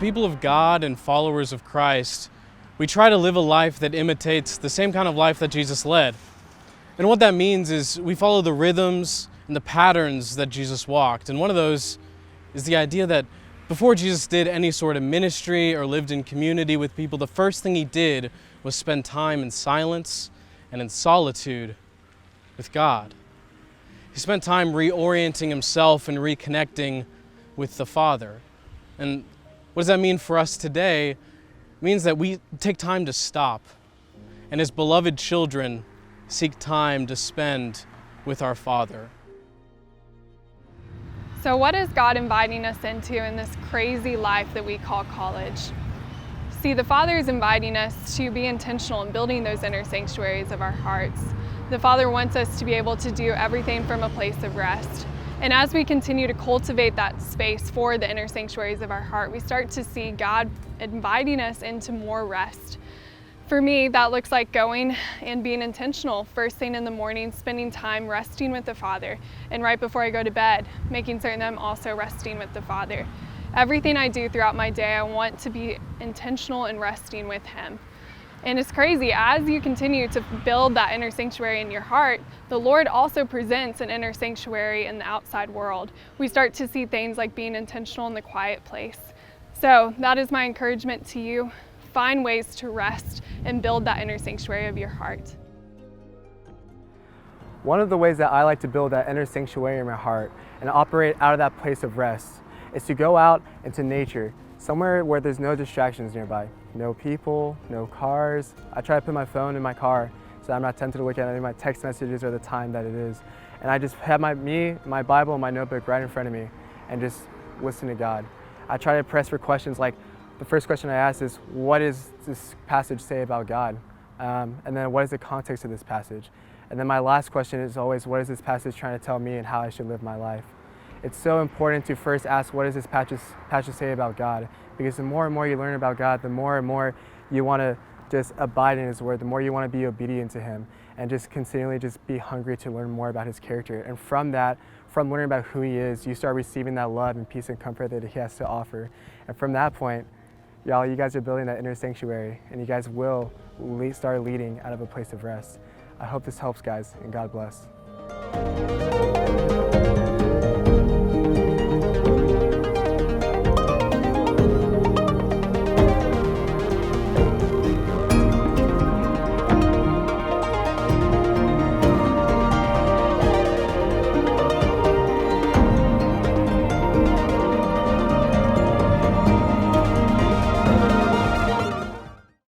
people of God and followers of Christ, we try to live a life that imitates the same kind of life that Jesus led. And what that means is we follow the rhythms and the patterns that Jesus walked. And one of those is the idea that before Jesus did any sort of ministry or lived in community with people, the first thing he did was spend time in silence and in solitude with God. He spent time reorienting himself and reconnecting with the Father. And what does that mean for us today? It means that we take time to stop, and as beloved children, seek time to spend with our Father. So what is God inviting us into in this crazy life that we call college? See, the Father is inviting us to be intentional in building those inner sanctuaries of our hearts. The Father wants us to be able to do everything from a place of rest. And as we continue to cultivate that space for the inner sanctuaries of our heart, we start to see God inviting us into more rest. For me, that looks like going and being intentional first thing in the morning, spending time resting with the Father, and right before I go to bed, making certain that I'm also resting with the Father. Everything I do throughout my day, I want to be intentional in resting with Him. And it's crazy, as you continue to build that inner sanctuary in your heart, the Lord also presents an inner sanctuary in the outside world. We start to see things like being intentional in the quiet place. So that is my encouragement to you. Find ways to rest and build that inner sanctuary of your heart. One of the ways that I like to build that inner sanctuary in my heart and operate out of that place of rest is to go out into nature, somewhere where there's no distractions nearby. No people, no cars. I try to put my phone in my car so I'm not tempted to look at any of my text messages or the time that it is. And I just have my Bible and my notebook right in front of me and just listen to God. I try to press for questions like, the first question I ask is, what does this passage say about God? And then what is the context of this passage? And then my last question is always, what is this passage trying to tell me and how I should live my life? It's so important to first ask, what does this passage say about God? Because the more and more you learn about God, the more and more you want to just abide in His Word, the more you want to be obedient to Him, and just continually just be hungry to learn more about His character. And from that, from learning about who He is, you start receiving that love and peace and comfort that He has to offer. And from that point, y'all, you guys are building that inner sanctuary, and you guys will start leading out of a place of rest. I hope this helps, guys, and God bless.